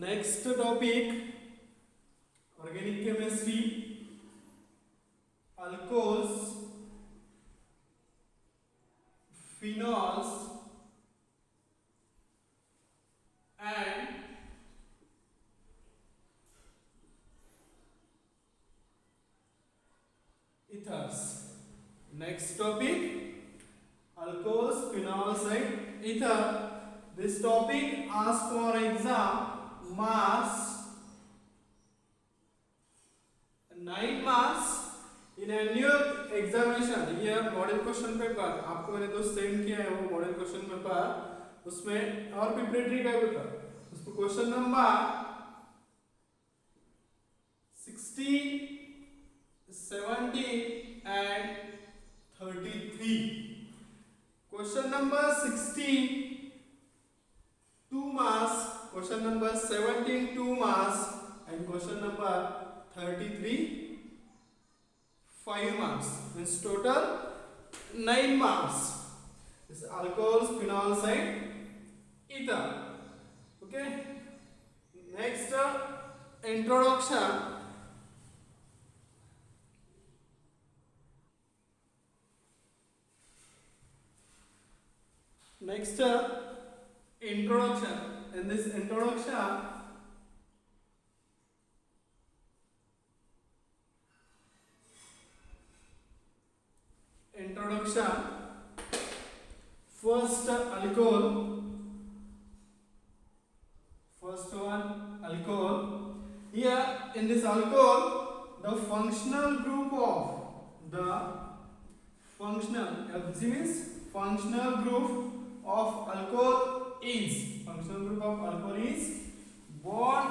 Next topic, organic chemistry, alcohols, phenols and ethers. Next topic, alcohols, phenols and ether. This topic asks for exam marks 9 marks in annual examination. ये model question paper आपको मैंने तो send किया है, वो model question paper उसमें और preparatory का पेपर उसमें question number 16, 17 and 33. Question number 16 2 marks, question number 17 2 marks and question number 33 5 marks. Means total 9 marks. This is alcohols, phenols and ether. Okay. Next introduction. Next introduction. In this introduction, first alcohol, first one alcohol. Here in this alcohol, the functional group of the functional FG means functional group of alcohol is bond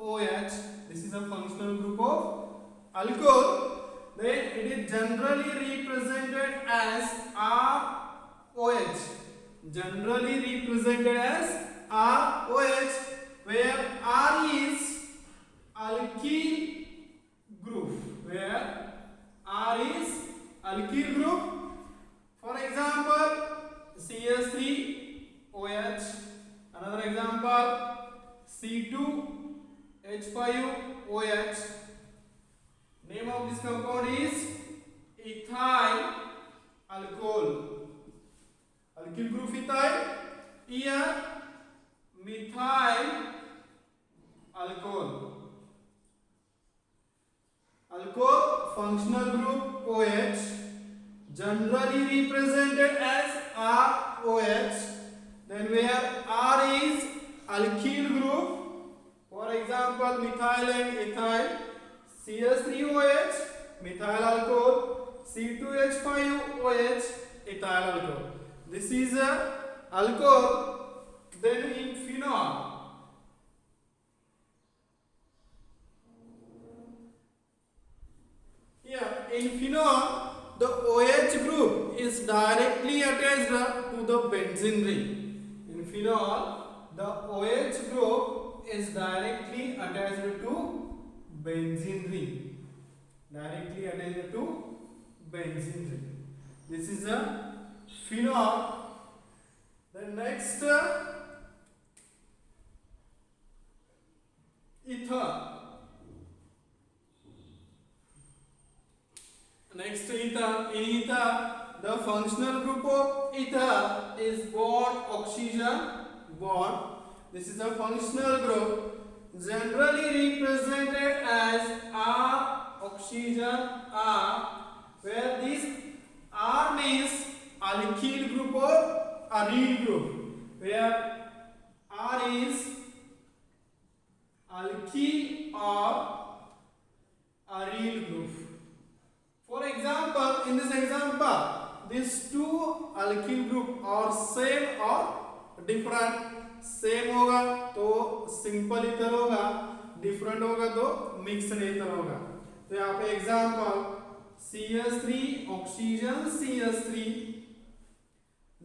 OH. This is a functional group of alcohol. Then it is generally represented as ROH. Generally represented as ROH, where R is alkyl group. Where R is alkyl group. For example, CH3OH. Another example, C2H5OH. Name of this compound is ethyl alcohol. Alkyl group ethyl. Here methyl alcohol. Alcohol functional group OH, generally represented as ROH. Then where R is alkyl group. For example, methyl and ethyl. CH3OH, methyl alcohol. C2H5OH, ethyl alcohol. This is alcohol. Then in phenol, here in phenol, the OH group is directly attached to the benzene ring. In phenol, the OH group is directly attached to benzene ring. Directly attached to benzene ring. This is a phenol. The next ether. Next ether. In ether, the functional group of ether is bond oxygen bond. This is a functional group generally represented as R oxygen R, where this R means alkyl group or aryl group, where R is alkyl or aryl group. For example, in this example, these two alkyl group are same or different. Same होगा तो simple ether होगा, different होगा तो mixed ether होगा. तो यहाँ पे example CH3 oxygen CH3,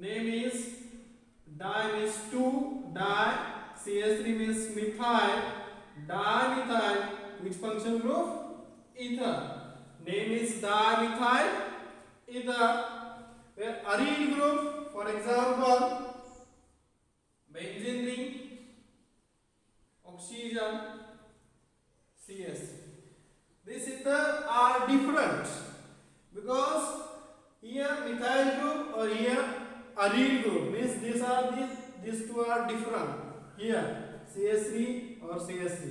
name is di means two, di CH3 means methyl, dimethyl, which functional group? Ether. Name is dimethyl ether. Where aryl group, for example, benzene ring, oxygen aryl group means these two are different here, CH3 और CH3.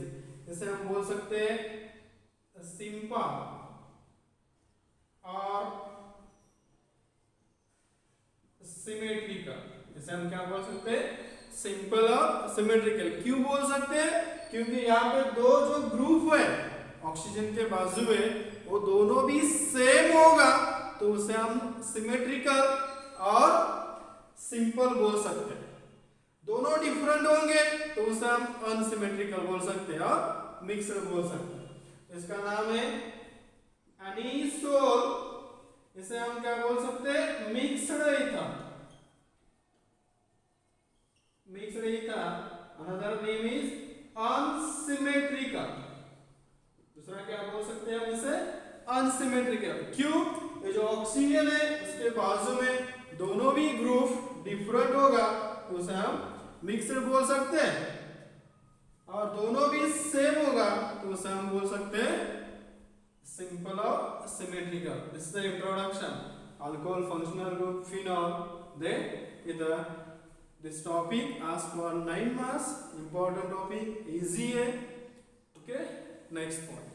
इसे हम बोल सकते हैं simple और symmetrical. इसे हम क्या बोल सकते हैं? सिंपल और सिमेट्रिकल. क्यों बोल सकते हैं? क्योंकि यहाँ पे दो जो ग्रुप है ऑक्सीजन के बाजू में वो दोनों भी सेम होगा तो उसे हम सिमेट्रिकल और सिंपल बोल सकते हैं. दोनों डिफरेंट होंगे तो उसे हम अनसिमेट्रिकल बोल सकते हैं और मिक्सड बोल सकते हैं. इसका नाम है एनिसोल. इसे हम क्या बोल सकते हैं? Mixed ether. Mixed ether. Another name is unsymmetrical. दूसरा क्या बोल सकते हैं हम इसे? अनसिमेट्रिकल. क्यों? ये जो ऑक्सीजन है उसके बाजू में दोनों भी ग्रुप डिफरेंट होगा तो उसे हम मिक्सड बोल सकते हैं. और दोनों भी सेम होगा तो उसे हम बोल सकते हैं सिंपल और symmetrical. This is the introduction. Alcohol, functional group, phenol. Then this topic asks for 9 marks. Important topic, easy है. Okay, next point.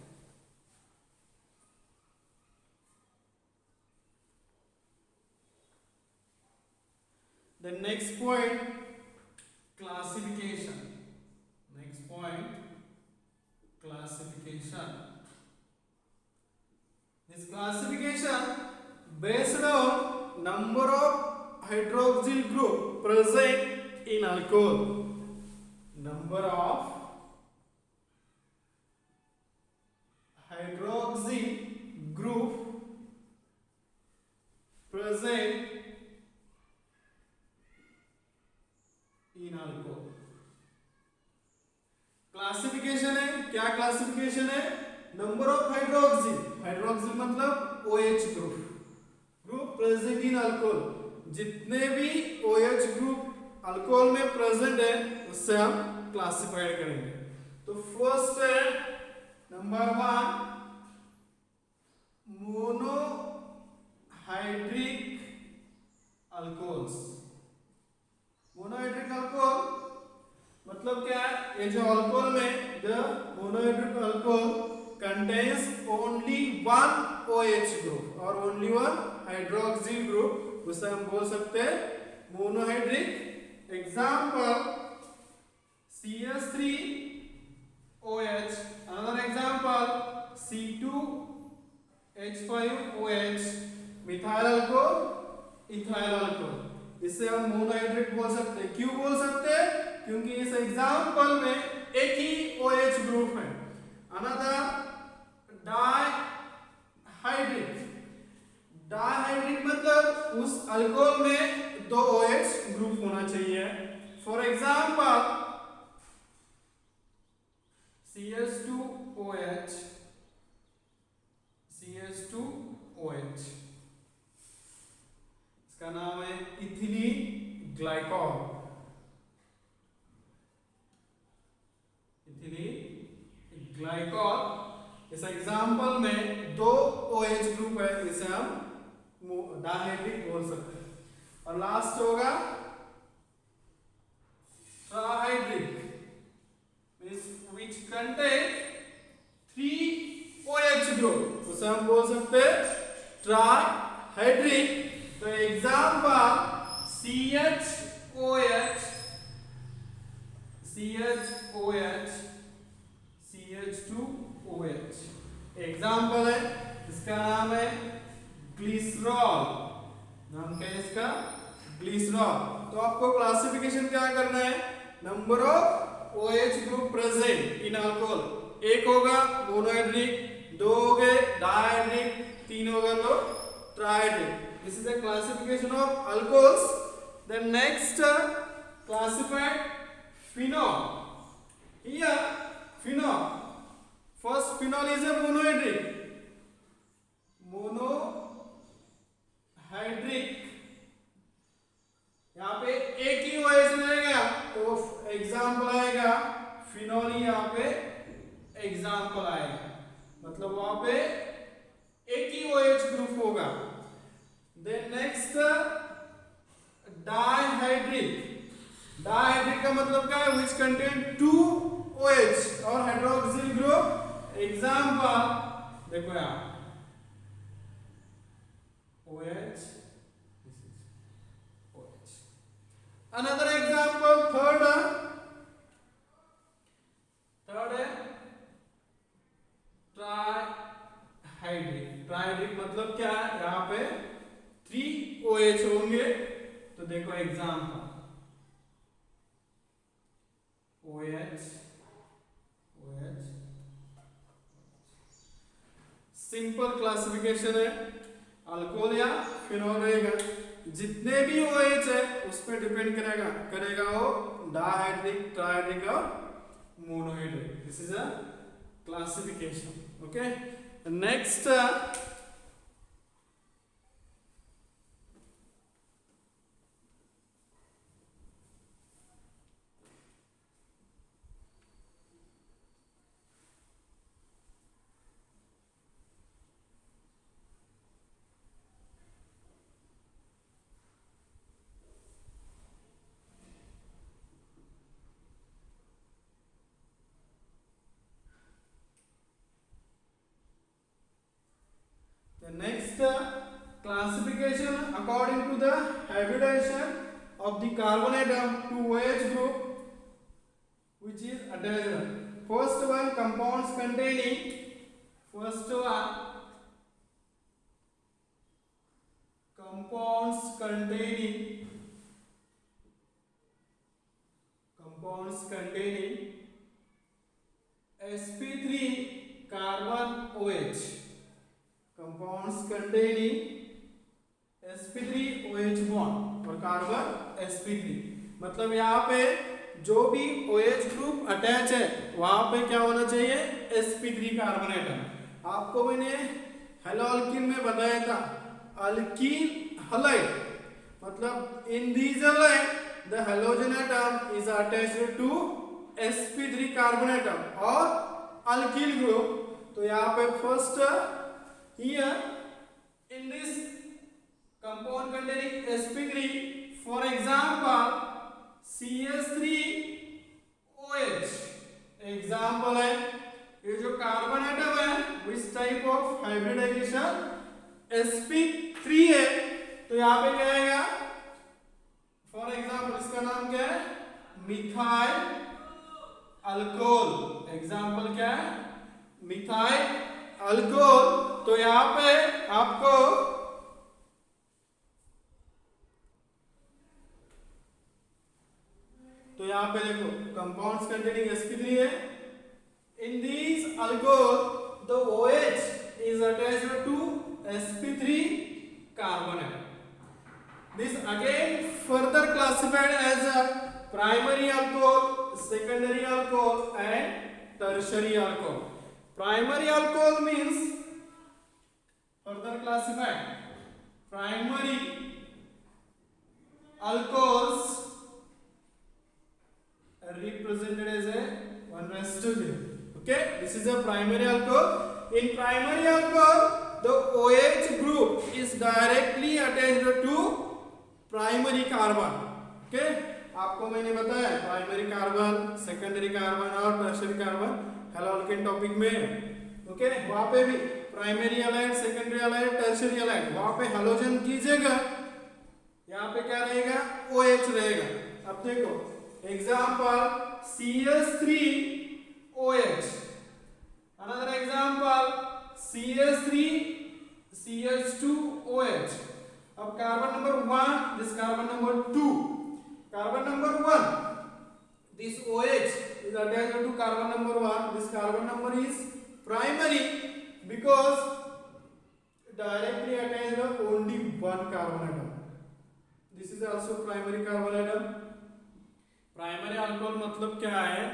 The next point, classification. Next point, classification. This classification based on number of hydroxyl group present in alcohol. Number of hydroxyl group present in alcohol. Classification है. क्या classification है? Number of hydroxyl. Hydroxyl मतलब OH group present in alcohol. जितने भी OH group alcohol में present है उससे हम क्लासिफाइड करेंगे. तो फर्स्ट है number 1 monohydric alcohols. Monohydric alcohol मतलब क्या है? ये जो अल्कोहल में the monohydric alcohol contains only one OH group और only one hydroxyl group उसे हम बोल सकते हैं monohydric. Example CH3OH. another example C2H5OH. Methyl alcohol, ethyl alcohol. इसे हम मोनोहाइड्रिक बोल सकते हैं. क्यों बोल सकते हैं? क्योंकि इस एग्जाम्पल में एक ही OH ग्रुप है. Another dihydric. डाइहाइड्रिक मतलब उस अल्कोहल में दो OH ग्रुप होना चाहिए. For example CH2OH. CH2OH. इसका नाम है इथिलीन ग्लाइकॉल. Ethylene glycol. इस एग्जाम्पल में दो OH ग्रुप है इसे हम डाइहाइड्रिक बोल सकते हैं. और लास्ट होगा trihydric which contain 3 OH group उसे हम बोल सकते हैं ट्राइहाइड्रिक. तो example CHOH, CHOH, CH2OH. Example है. इसका नाम है ग्लिसरॉल. नाम क्या है इसका? ग्लिसरॉल. तो आपको क्लासिफिकेशन क्या करना है? Number of OH group present in alcohol. एक होगा मोनोहाइड्रिक, दो हो गए डाइहाइड्रिक, तीन होगा तो trihydric. This is a classification of alcohols. The next classified phenol. Here phenol. First phenol is a monohydric. Monohydric. यहाँ पे एक ही OH रहेगा तो एग्जाम्पल आएगा फिनॉल. ही यहाँ पे एग्जाम्पल आएगा मतलब वहां पे एक ही OH ग्रुप होगा. Then next डायहाइड्रिक। डायहाइड्रिक का मतलब क्या है? विच कंटेन टू OH और हाइड्रोक्सिल ग्रुप। एग्जाम्पल देखो यहाँ OH, this is OH. Another example, third है ट्राइहाइड्रिक। ट्राइहाइड्रिक मतलब क्या है? यहाँ पे 3 OH होंगे। तो देखो example OH, OH। Simple classification है, अल्कोहल या फिनॉल रहेगा। जितने भी OH है उस पर डिपेंड करेगा वो डायहाइड्रिक, ट्राइहाइड्रिक और monohydric. This is a classification. Okay, next the next classification according to the hybridization of the carbon atom to OH group which is attached. First one, compounds containing sp3 carbon OH, compounds containing sp3 OH bond और carbon sp3। मतलब यहाँ पे जो भी OH group attach है वहां पे क्या होना चाहिए? sp3 carbon atom. आपको मैंने हेलोअल्कीन में बताया था अल्कील हलाइड, मतलब in these halide the halogen atom is attached to sp3 carbon atom और अल्कील ग्रुप। तो यहाँ पे first here in this compound containing sp3, for example CH3OH example है। ये जो कार्बन एटम है which type of hybridization? sp3 है। तो यहाँ पे क्या आएगा? फॉर एग्जाम्पल इसका नाम क्या है? Methyl alcohol. एग्जाम्पल क्या है? Methyl alcohol. तो यहाँ पे आपको देखो कंपाउंड्स कंटेनिंग sp3 है। In these alcohol the OH is attached to sp3 carbon atom. This again further classified as a primary alcohol, secondary alcohol and tertiary alcohol. Primary alcohol means further classified primary alcohols are represented as a 1:0. Okay, this is a primary alcohol. In primary alcohol the OH group is directly attached to primary carbon. Okay, आपको मैंने बताया primary carbon, secondary carbon और tertiary carbon हेलोअल्केन topic में। Okay, वहां पे भी primary halide, secondary halide, tertiary halide, वहां पे हैलोजन कीजिएगा, यहाँ पे क्या रहेगा? OH रहेगा। अब देखो example CH3OH, another example CH3CH2OH। अब carbon number 1, this carbon number 2, carbon number 1, this OH is attached to carbon number 1, this carbon number is primary because directly attached only one carbon atom. This is also primary carbon atom. Primary alcohol मतलब क्या है?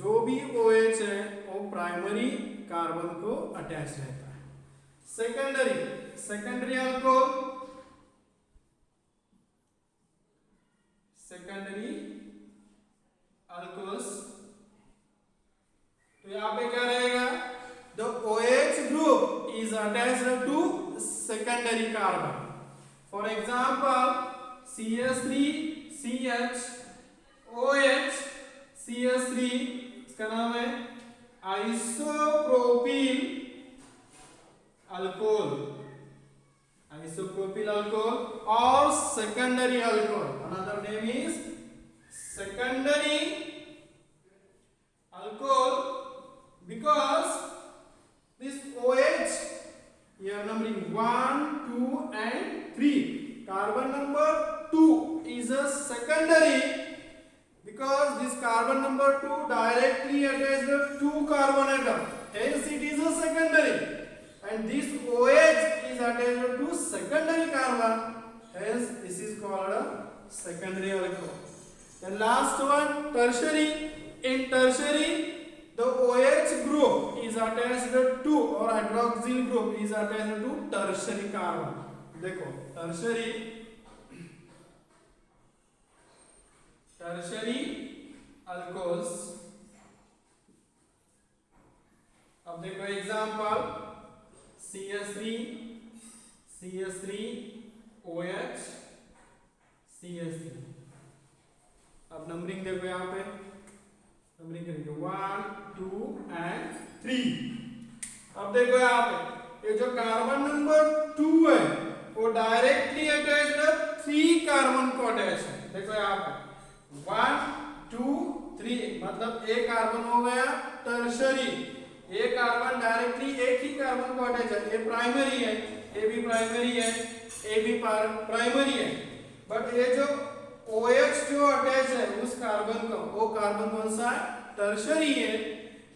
जो भी OH है वो primary carbon को attach रहता है। सेकेंडरी अल्कोहल, सेकेंडरी अल्कोहल्स, तो यहाँ पे क्या रहेगा? The OH group is attached to secondary carbon. For example, CH3 CH OH CH3, इसका नाम है आइसोप्रोपिल अल्कोहल, आइसोप्रोपिल अल्कोहल और secondary alcohol, another name is secondary alcohol because this OH here numbering 1 2 and 3, carbon number 2 is a secondary because this carbon number 2 directly attached to two carbon atom, hence it is a secondary, and this OH is attached to secondary carbon, hence this is called a secondary alcohol. The last one, tertiary. In tertiary, the OH group is attached to, or hydroxyl group is attached to tertiary carbon. देखो tertiary alcohols. अब देखो example CH3 OH CH3. अब numbering देखो यहाँ पे, numbering करेंगे 1 2 and 3. अब देखो यहाँ पे ये जो कार्बन नंबर 2 है वो डायरेक्टली अटैच्ड है 3 कार्बन को अटैच है. देखो यहाँ पे 1 2 3 मतलब एक कार्बन हो गया टर्शरी, एक कार्बन डायरेक्टली एक ही कार्बन को अटैच है. ये प्राइमरी है, ये भी प्राइमरी है, ये भी प्राइमरी है, बट ये जो OH जो अटैच है उस कार्बन का, वो कार्बन कौन सा है? टर्शरी है,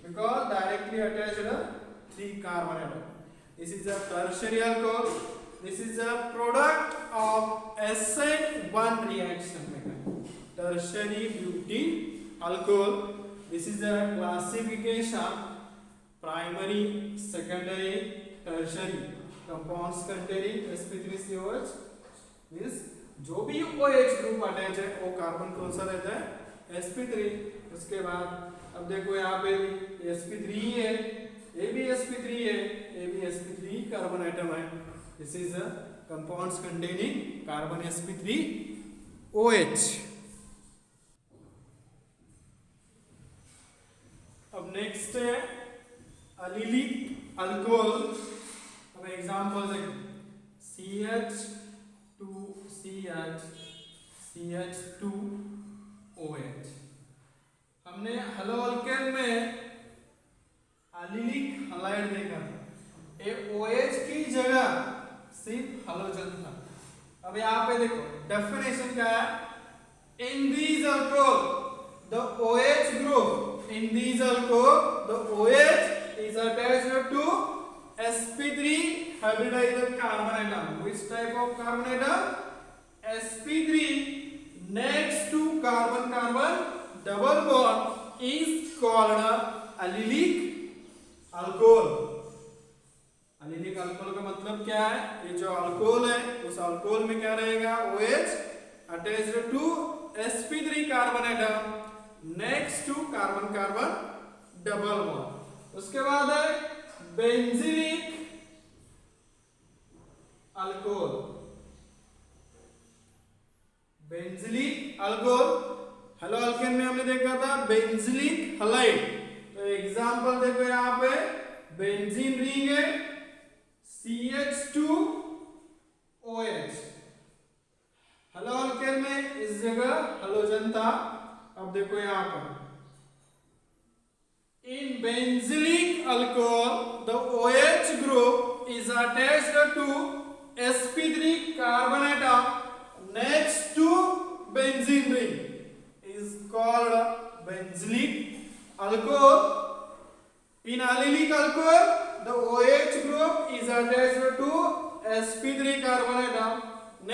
because directly attached 3 carbon atom. This is a tertiary alcohol. This is a product of SN1 reaction, tertiary butene alcohol. This is a classification primary, secondary, tertiary compounds containing sp3COH. Means जो भी OH group attach है वो carbon कौन सा रहता है? sp3. उसके बाद अब देखो यहाँ पे भी sp3 है, ये भी sp3 है, ये भी sp3 कार्बन एटम है. This is a compounds containing carbon sp3OH. अब नेक्स्ट है एलिलिक अल्कोहल. अब एग्जांपल देखो CH2CH2OH. हमने हेलो अल्केन में एलिलिक हैलाइड देखा था, ये OH की जगह सिर्फ हैलोजन था. अब यहाँ पे देखो डेफिनेशन क्या है? In these alcohol the OH group, in these alcohol the OH is attached to sp3 hybridized carbon atom. Which type of carbon atom? sp3 next to carbon carbon double bond is called allylic alcohol. allylic alcohol का मतलब क्या है? ये जो alcohol है उस alcohol में क्या रहेगा? OH attached to sp3 carbon atom next to carbon carbon double bond. उसके बाद है benzylic alcohol. Benzylic alcohol hello alkane में हमने देखा था बेंजीलिक हैलाइड. तो एग्जांपल देखो यहाँ पे बेंजीन रिंग है CH2OH. हेलो अल्केन में इस जगह हैलोजन था. अब देखो यहाँ पर in benzylic alcohol the OH group is attached to sp3 carbon atom next to benzene ring is called benzylic alcohol. In allylic alcohol the OH group is attached to sp3 carbon atom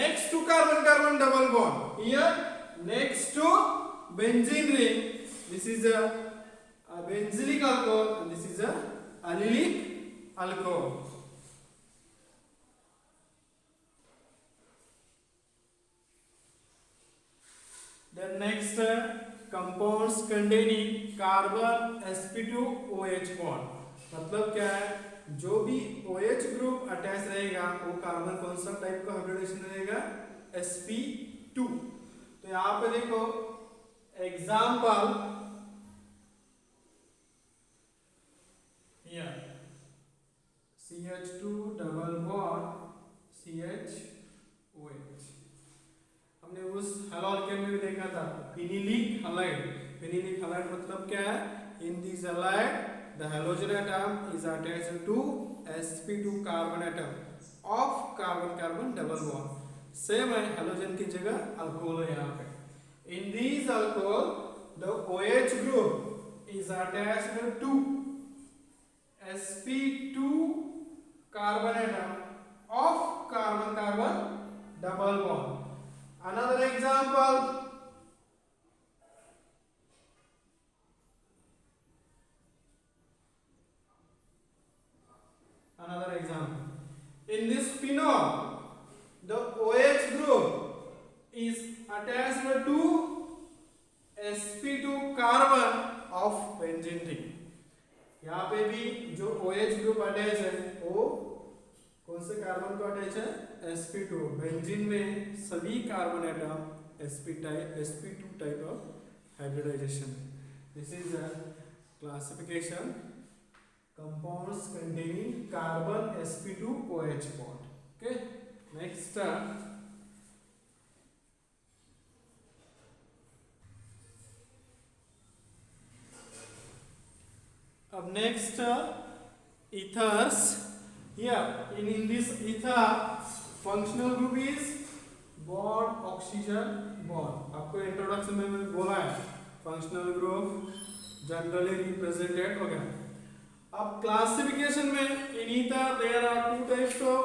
next to carbon carbon double bond, here next to benzene ring. This is a benzylic alcohol and this is a allylic alcohol. Then next compounds containing carbon sp2OH bond. मतलब क्या है? जो भी OH group attach रहेगा वो carbon कौन सा type का हाइब्रिडेशन रहेगा? sp2. तो यहाँ पे देखो example, CH2 double bond CHOH। हमने उस हैलोअल्केन में भी देखा था फिनिलिक हैलाइड। फिनिलिक हैलाइड मतलब क्या है? In this halide the halogen atom is attached to sp2 carbon atom of carbon carbon double bond. Same है, हैलोजन की जगह अल्कोहल है यहाँ पे। In this alcohol the OH group is attached to sp2 carbon atom of carbon carbon double bond. Another example, in this phenol the OH group is attached to sp2 carbon of benzene ring। यहाँ पे भी जो OH group attach है वो कौन से carbon को attach है? sp2। बेंजीन में सभी carbon atom sp2 type of hybridisation. This is a classification compounds containing carbon sp2 OH bond। okay, next अब next ethers। here in this ether functional group is bond oxygen bond। आपको introduction में मैंने बोला है functional group generally represented हो गया। अब classification में इन ether there are two types of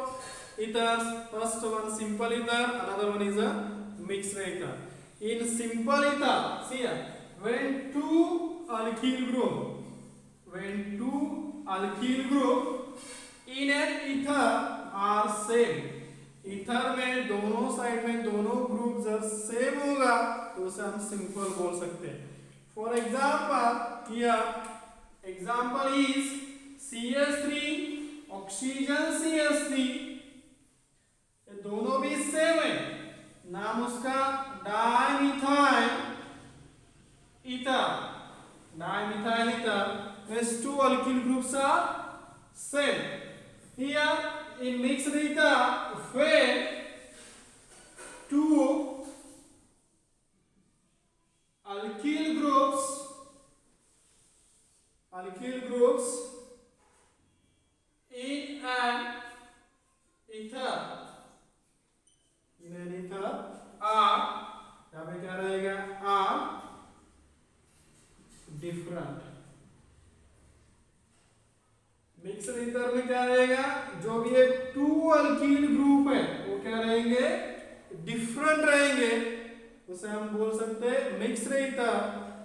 ethers। first one simple ether, another one is a mixed ether। in simple ether see here, when two alkyl group in an ether are same। Ether में दोनों side में दोनों group जब same होगा तो उसे हम simple बोल सकते हैं। For example here example is CH3 oxygen CH3, ये दोनों भी सेम है, नाम उसका dimethyl ether. Dimethyl ether whereas two alkyl groups are same। here in mixed ether where two alkyl groups in an ether are, यहाँ पे क्या रहेगा? are different। मिक्सड ईथर में क्या रहेगा? जो भी एक टू अल्कील ग्रुप है वो क्या रहेंगे? डिफरेंट रहेंगे, उसे हम बोल सकते हैं मिक्सड ईथर।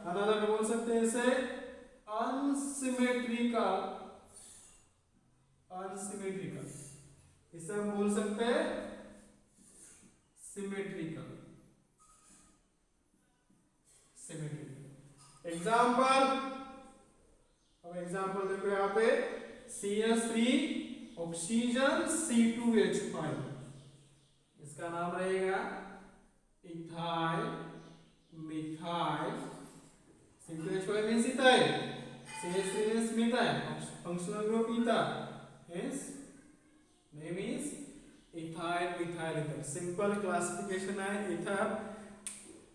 अनदर बोल सकते हैं इसे अनसिमेट्रिकल। इसे हम बोल सकते हैं सिमेट्रिकल। एग्जाम्पल, अब एग्जाम्पल देखो यहाँ पे CH3 ऑक्सीजन C2H5, इसका नाम रहेगा ethyl methyl. C2H5 means ethyl, CH3 means methyl, functional group ether, hence name is ethyl methyl ether। Simple classification है ether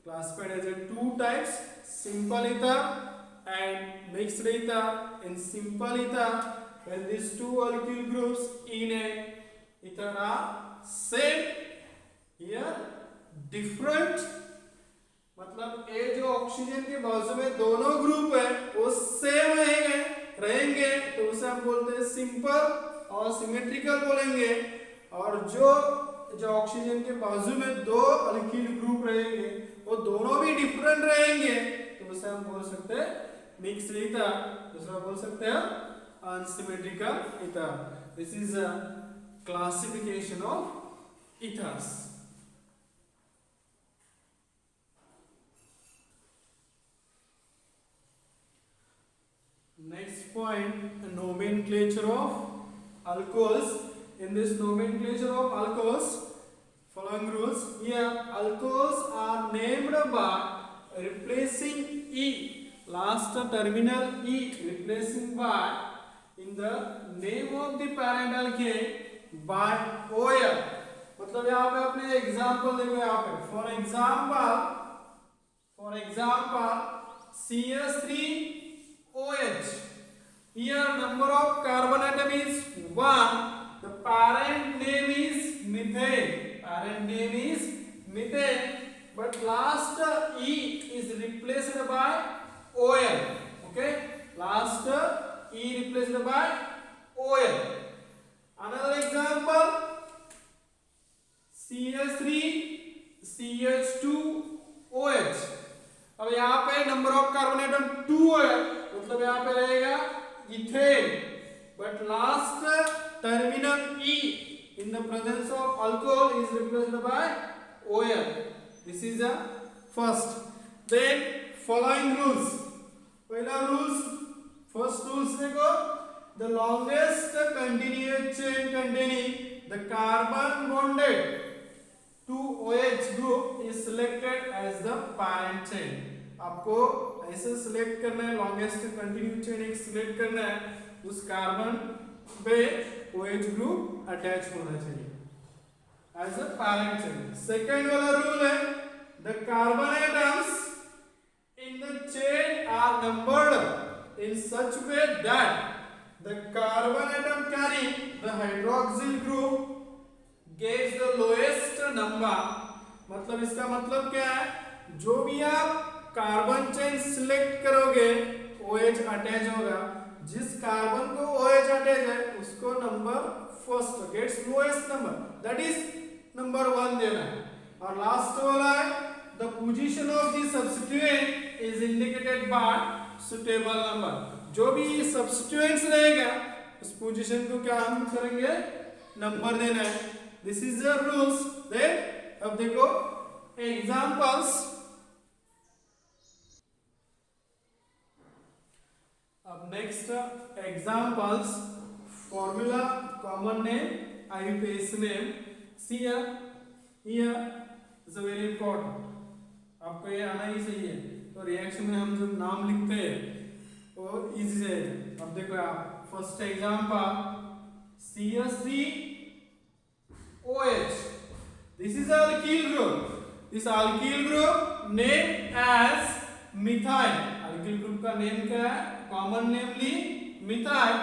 classified as a two types, simple ether and mixed ether। in simple ether when these two alkyl groups in a ether are same, here different मतलब ये जो oxygen के बाजू में दोनों group है वो सेम रहेंगे तो उसे हम बोलते हैं सिंपल और सिमेट्रिकल बोलेंगे। और जो ऑक्सीजन के बाजू में दो अल्कील ग्रुप रहेंगे वो दोनों भी डिफरेंट रहेंगे तो उसे हम बोल सकते हैं मिक्स्ड ईथर, दूसरा बोल सकते हैं unsymmetrical ether. This is a classification of ethers. Next point, nomenclature of alcohols। In this nomenclature of alcohols, following rules. Here alcohols are named by replacing E, last terminal E replacing by in the name of the parent alkane by OL. मतलब यहाँ पे अपने example देखो, यहाँ पे for example CH3OH. Here number of carbon atom is 1. The parent name is methane. But last E is replaced by OL. Okay, last E replaced by OL. Another example, CH3CH2OH. अब यहाँ पे number of carbon atom 2 है, मतलब यहाँ पे रहेगा ethane. But last terminal E in the presence of alcohol is replaced by OL. This is the first. Then following rules. First rules देखो, the longest continuous chain containing the carbon bonded to OH group is selected as the parent chain. आपको ऐसे select करना है, longest continuous chain एक select करना है, उस carbon पे OH group अटैच होना चाहिए as a parent chain. Second वाला रूल है, the carbon atoms in the chain are numbered in such way that the carbon atom carrying the hydroxyl group gets the lowest number. मतलब इसका मतलब क्या है, जो भी आप कार्बन चेन सिलेक्ट करोगे OH अटैच होगा, जिस कार्बन को OH अटैच है उसको number first gets lowest number, that is number 1 देना है. और लास्ट वाला है, the position of the substituent is indicated by suitable number. जो भी सब्स्टिट्यूएंट्स रहेगा उस पोजीशन को क्या हम करेंगे, नंबर देना है. This is the rules. Then अब देखो एग्जांपल्स. अब next examples, formula, common name, IUPAC name. See here is a very important. आपको ये आना ही चाहिए. तो रिएक्शन में हम जब नाम लिखते हैं वो इजी है. अब देखो आप, first example CH3OH. This is alkyl group. This alkyl group named as methyl. Alkyl group का नेम क्या है, कॉमन नेम ली methyl.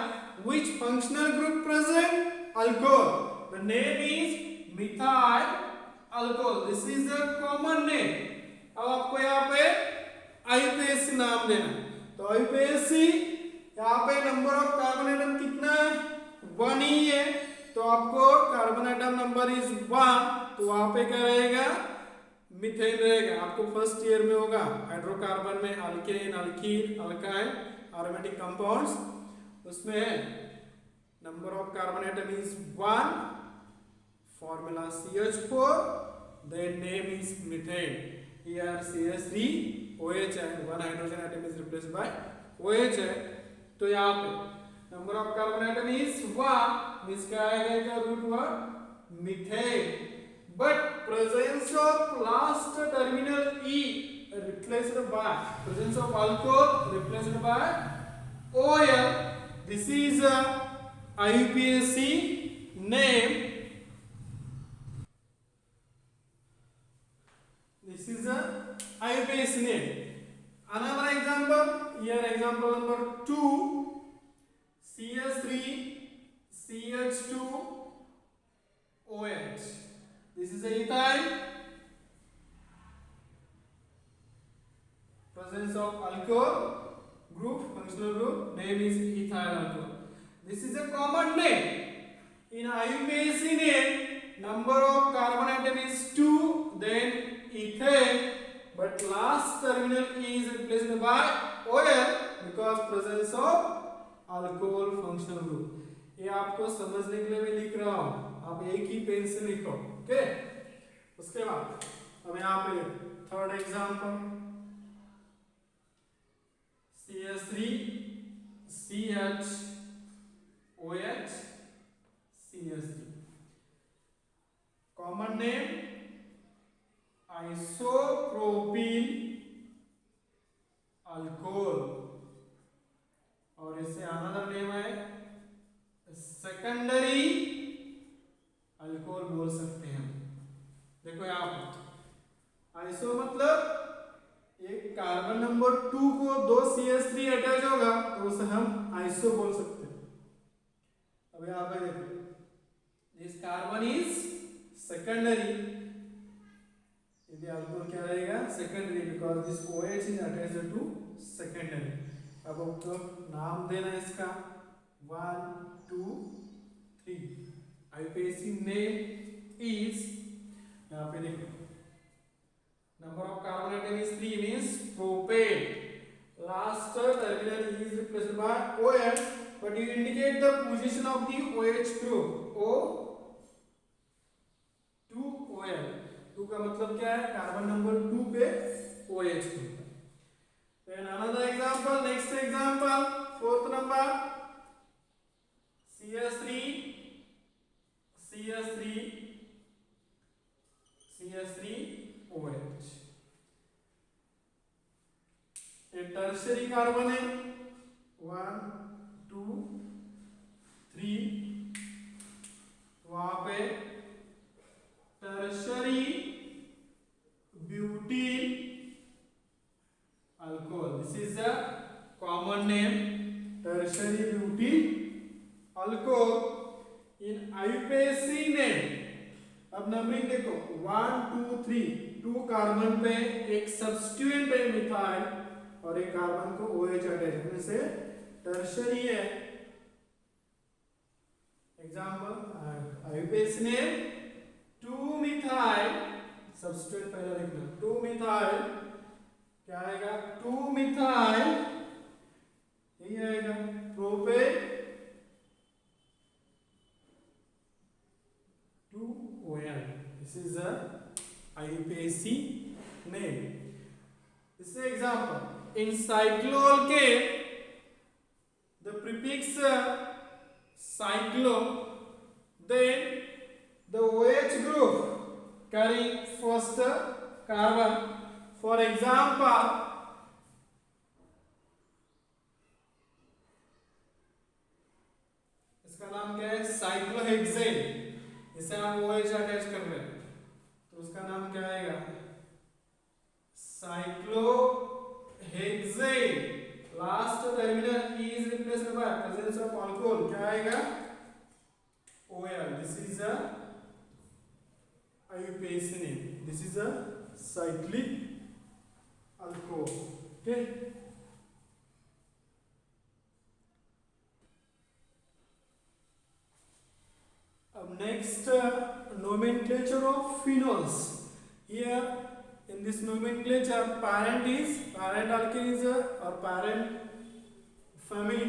Which functional group present? Alcohol. The name is methyl alcohol. This is the common name. अब आपको यहाँ पे IUPAC नाम देना. तो IUPAC यहाँ पे नंबर ऑफ कार्बन एटम कितना है, 1 ही है. तो आपको कार्बन एटम नंबर इज 1. तो वहां पे क्या रहेगा, मीथेन रहेगा. आपको फर्स्ट ईयर में होगा हाइड्रोकार्बन में alkane, alkene, alkyl, aromatic compounds, उसमें number of carbon atom is 1, formula CH4, then name is methane. Here CH3OH है, 1 hydrogen atom is replaced by OH है. तो यहाँ पे number of carbon atom is 1, means क्या आएगा, क्या root word methane. But presence of last terminal E replaced by presence of alcohol replaced by OL. This is a IUPAC name. This is a IUPAC name. Another example, here example number 2, CH3CH2OH. This is a ethyl. Presence of alcohol group, functional group, name is ethyl alcohol. This is a common name. In IUPAC name, number of carbon atom is 2, then ethane, but last terminal E is replaced by OL because presence of alcohol functional group. ये आपको समझने के लिए मैं लिख रहा हूँ, आप एक ही पेन से लिखो. ओके, उसके बाद अब यहाँ पे third example CH3CHOH CH3. Common name isopropyl alcohol, और इससे अनदर नेम है सेकेंडरी अल्कोहल बोल सकते हैं। देखो यहाँ पर आइसो मतलब एक कार्बन नंबर 2 को 2 CH3 अटैच होगा तो उसे हम आइसो बोल सकते हैं। अब यहाँ पे देखो दिस कार्बन इज सेकेंडरी, यदि अल्कोहल क्या रहेगा secondary, because this OH is attached to secondary. अब आपको नाम देना इसका 1 2 3। IUPAC नेम इज, यहाँ पे देखो number of carbon atom is 3 means propane, last terminal is replaced by OH, but you indicate the position of the OH group O 2 OL, 2 का मतलब क्या है कार्बन नंबर 2 पे OH group। Then another example, next example, fourth number CH3 OH, ये tertiary carbon है 1 2 3, वहां पे tertiary butyl alcohol, this is the common name tertiary butyl alcohol in IUPAC name. अब नंबरिंग देखो 1 2 3, 2 कार्बन पे एक substituent है मिथाइल और एक कार्बन को OH अटैच होने से टर्शियरी है। Example IUPAC name 2 methyl, substituent पहले लिखना 2 मिथाइल, क्या आएगा 2 मिथाइल, यही आएगा propane 2 OL, this is a IUPAC name. This is an example in cycloalkane, the prefix cyclo, then the OH group carrying first carbon, for example इसका नाम क्या है साइक्लोहेक्सेन, इसे हम OH अटैच कर रहे हैं तो उसका नाम क्या आएगा cyclohexane, last terminal is replaced bye presence of alcohol, क्या आएगा OL, this is a IUPAC name, this is a cyclic alcohol, okay। Next nomenclature of phenols. Here in this nomenclature parent alkane is or parent family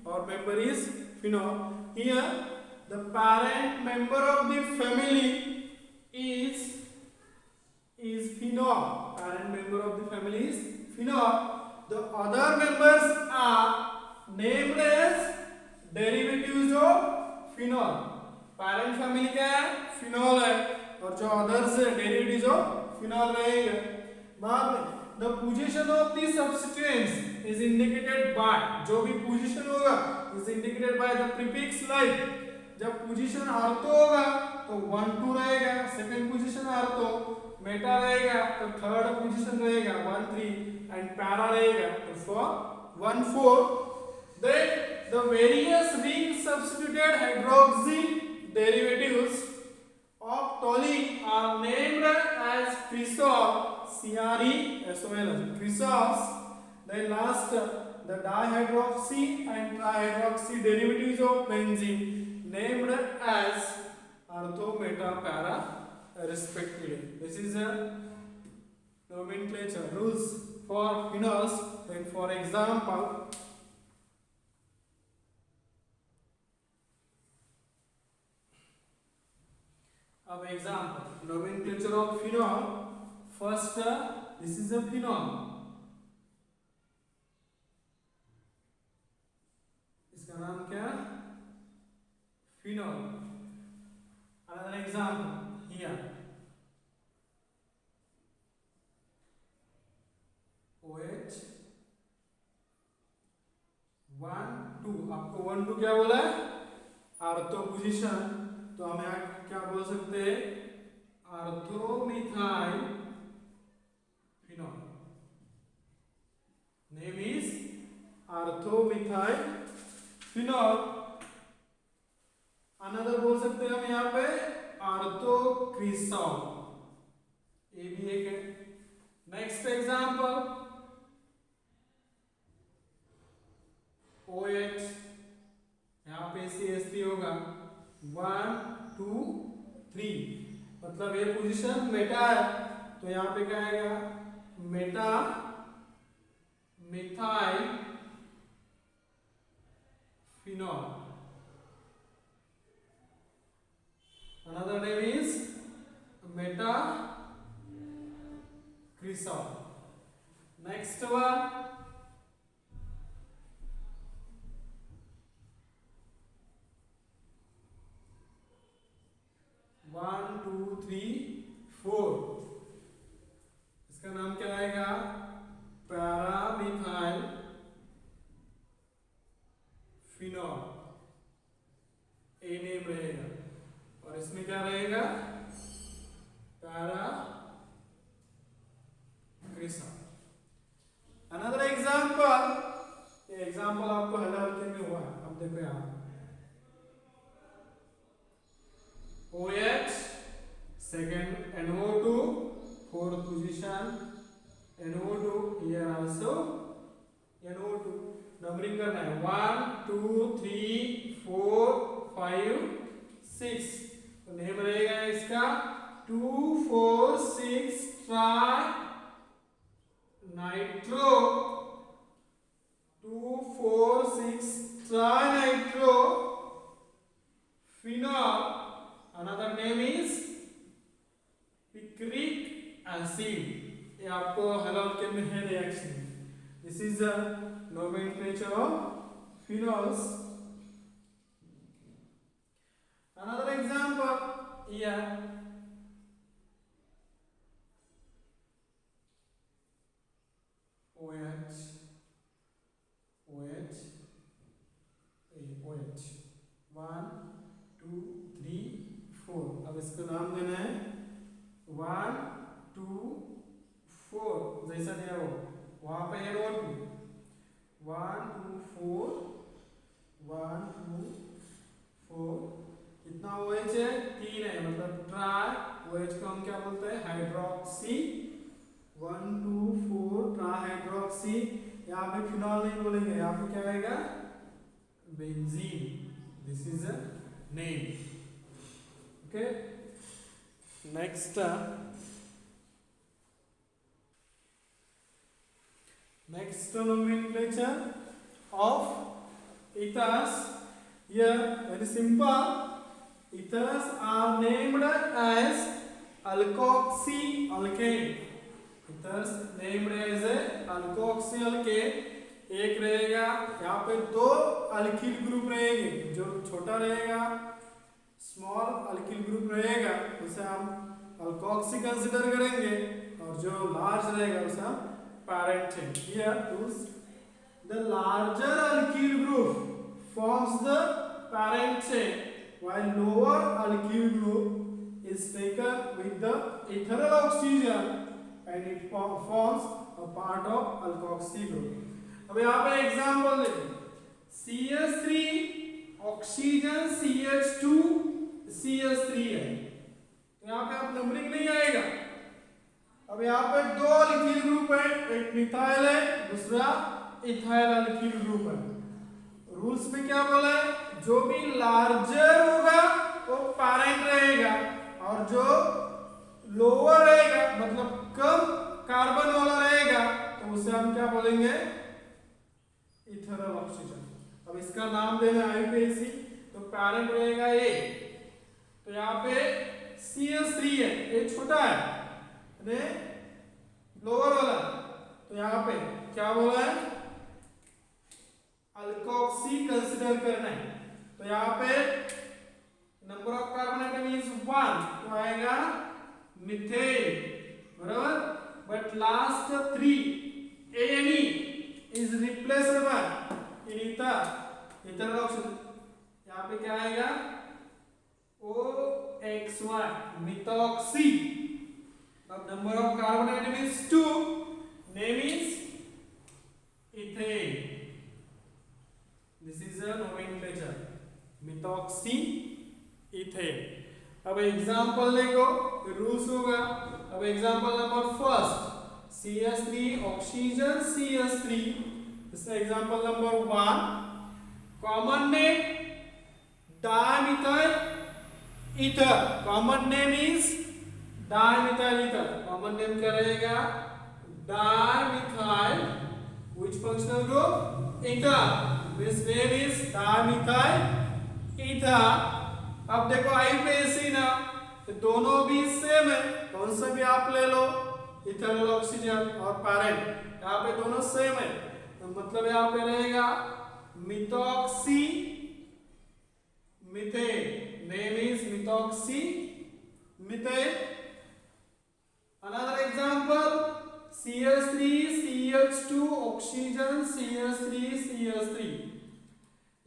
or member is phenol. Here the parent member of the family is phenol, parent member of the family is phenol. The other members are named as derivatives of phenol। Parent family क्या है phenol है और जो others है derivatives of phenol रहेगा। बाद में the position of the substituents is indicated bye, जो भी पोजीशन होगा is indicated by the prefix like, जब पोजीशन ऑर्थो होगा तो 1 2 रहेगा, सेकंड पोजीशन ऑर्थो, मेटा रहेगा तो थर्ड पोजीशन रहेगा 1 3 एंड पैरा रहेगा तो 1 4। Then the various ring substituted hydroxy derivatives of toluene are named as cresol, CRESOL, cresols. Then last the dihydroxy and trihydroxy derivatives of benzene named as ortho, meta, para respectively. This is a nomenclature rules for phenols. Then for example of example nomenclature of phenol, first this is a phenol, इसका नाम क्या phenol। Another example here OH 1 2 आपको 1 2 क्या बोला है ortho position तो हम यहाँ क्या बोल सकते हैं ortho methyl phenol name is ortho methyl phenol another बोल सकते हैं हम यहाँ पे आर्थोक्रिसॉल ये भी एक है नेक्स्ट एग्जांपल OH यहाँ पे CH3 होगा 1 2 3 मतलब ये पोजीशन मेटा है तो यहाँ पे क्या आएगा Meta methyl phenol another name is meta cresol next one one two three four इसका नाम क्या आएगा पैरामिथाइल फिनॉल ए नेम रहेगा और इसमें क्या रहेगा पैरा क्रिसॉल अनदर एग्जांपल ये एग्जांपल आपको हेलो में हुआ है अब देखो यहाँ OH second NO2 fourth position NO2 here also NO2 numbering करना है 1 2 3 4 5 6 तो नेम रहेगा इसका 2 4 6 tri nitro 2 4 6 tri nitro phenol another name is picric acid ये आपको हेलोकेन में है reaction this is the nomenclature of phenols another example here OH OH OH 1 2 3 4 अब इसको नाम देना है 1 2 4 जैसा दिया हो वहां पे है 1 2 1 2 4 1 2 4 कितना OH है 3 है मतलब ट्राई OH को हम क्या बोलते हैं हाइड्रोक्सी 1 2 4 ट्राई हाइड्रोक्सी यहाँ पे फिनॉल नहीं बोलेंगे यहाँ पे क्या आएगा benzene this is a name Okay. Next nomenclature of ethers. Here very simple. Ethers are named as alkoxyalkane. Ethers named as alkoxyalkane. एक रहेगा यहाँ पे दो अल्किल ग्रुप रहेंगे जो छोटा रहेगा स्मॉल अल्किल ग्रुप रहेगा उसे हम अल्कोक्सी कंसीडर करेंगे और जो लार्ज रहेगा उसे हम parent chain here the larger alkyl group forms the parent chain while lower alkyl group is taken with the ethanol oxygen and it forms a part of alkoxy group अब यहाँ पे example देखिए CH3 oxygen CH2 CH3 है तो यहाँ पे आप numbering नहीं आएगा अब यहाँ पे दो अल्किल ग्रुप है एक मिथाइल है दूसरा इथाइल अल्किल ग्रुप है रूल्स में क्या बोला है जो भी लार्जर होगा वो पैरेंट रहेगा और जो लोअर रहेगा मतलब कम कार्बन वाला रहेगा तो उसे हम क्या बोलेंगे इथेनॉल ऑक्सीजन अब इसका नाम देना है IUPAC तो पैरेंट रहेगा ए तो यहाँ पे CH3 है ये छोटा है लोअर वाला तो यहाँ पे क्या बोला है अल्कोक्सी कंसीडर करना है तो यहाँ पे number of carbon atom is 1, तो आएगा मिथेन, बराबर। But last 3 ANE is replaced bye ether oxygen, यहाँ पे क्या आएगा OXY, मिथॉक्सी। अब number of carbon atom is 2, name is ethane. This is a nomenclature, methoxy ethane. अब एग्जांपल देखो, रूल्स होगा। अब example number first, CH3 oxygen CH3, इसका example number 1, common name dimethyl ether, common name is dimethyl ether. Common name क्या रहेगा, dimethyl, which functional group, ether, this name is dimethyl ether. अब देखो IUPAC ना, तो दोनों भी सेम है, कौन सा भी आप ले लो, इथाइल ऑक्सीजन और पैरेंट, यहाँ पे दोनों सेम है, तो मतलब यहाँ पे रहेगा methoxy methane, name is methoxy methane. Another example, CH3 CH2 oxygen CH3,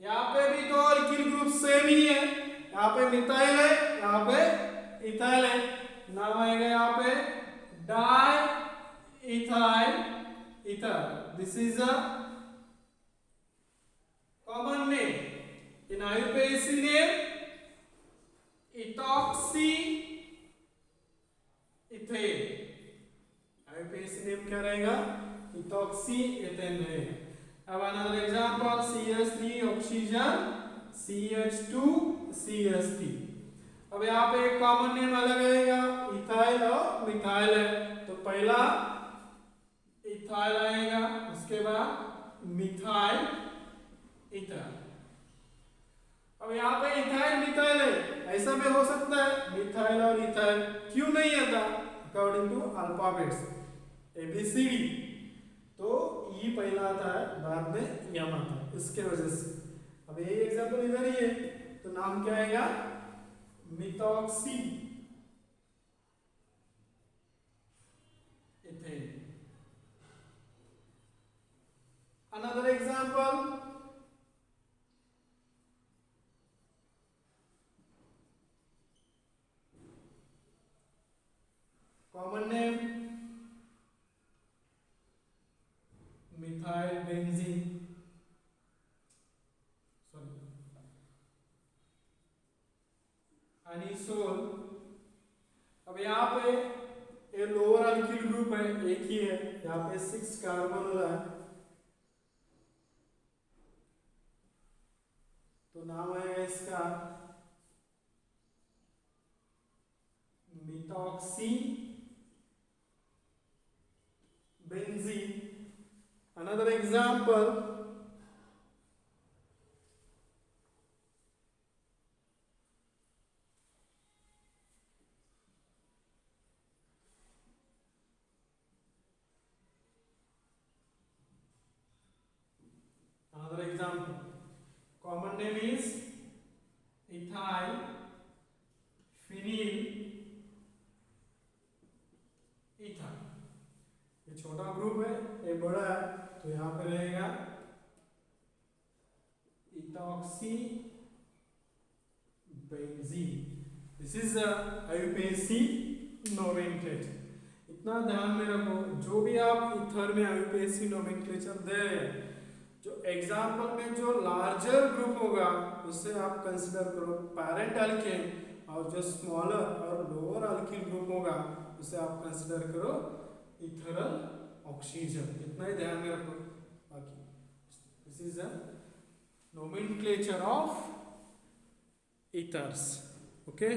यहाँ पे भी तो अल्किल ग्रुप सेम ही है, यहाँ पे मिथाइल है, यहाँ पे इथाइल है, नाम आएगा यहाँ पे di ethyl ether. This is a common name, in IUPAC name ethoxy ethane, IUPAC name क्या रहेगा, इथॉक्सी इथेन रहेगा। अब another example, CH3 oxygen CH2 CH3। अब यहाँ पे एक कॉमन नेम अलग आएगा, इथाइल और मिथाइल है, तो पहला इथाइल आएगा, उसके बाद मिथाइल ईथर। अब यहाँ पे इथाइल मिथाइल है, ऐसा भी हो सकता है मिथाइल और इथाइल, क्यों नहीं आता, अकॉर्डिंग टू अल्फाबेट्स ABCD, तो ई पहला आता है, बाद में यम आता है, इसके वजह से। अब यही एग्जांपल इधर ही है, तो नाम क्या आएगा, methoxy ethane. Another example, common name methyl benzene, anisole. अब यहाँ पे ये लोअर अल्किल ग्रुप है, एक ही है, यहाँ पे 6 कार्बन हो रहा है, तो नाम है इसका methoxy benzene. Another example, common name is ethyl phenyl ether। ये छोटा ग्रुप है, ये बड़ा है, तो यहाँ पे रहेगा ethoxy benzene. This is IUPAC nomenclature. इतना ध्यान में रखो, जो भी आप इथर में IUPAC नोमेनक्लेचर दे रहे हैं, जो एग्जाम्पल में जो लार्जर ग्रुप होगा उससे आप कंसिडर करो पैरेंट अल्केन, और जो स्मॉलर और लोअर अल्किल ग्रुप होगा उसे आप कंसिडर करो इथरल ऑक्सीजन। इतना ही ध्यान में रखो। बाकी this is a nomenclature of ethers, okay।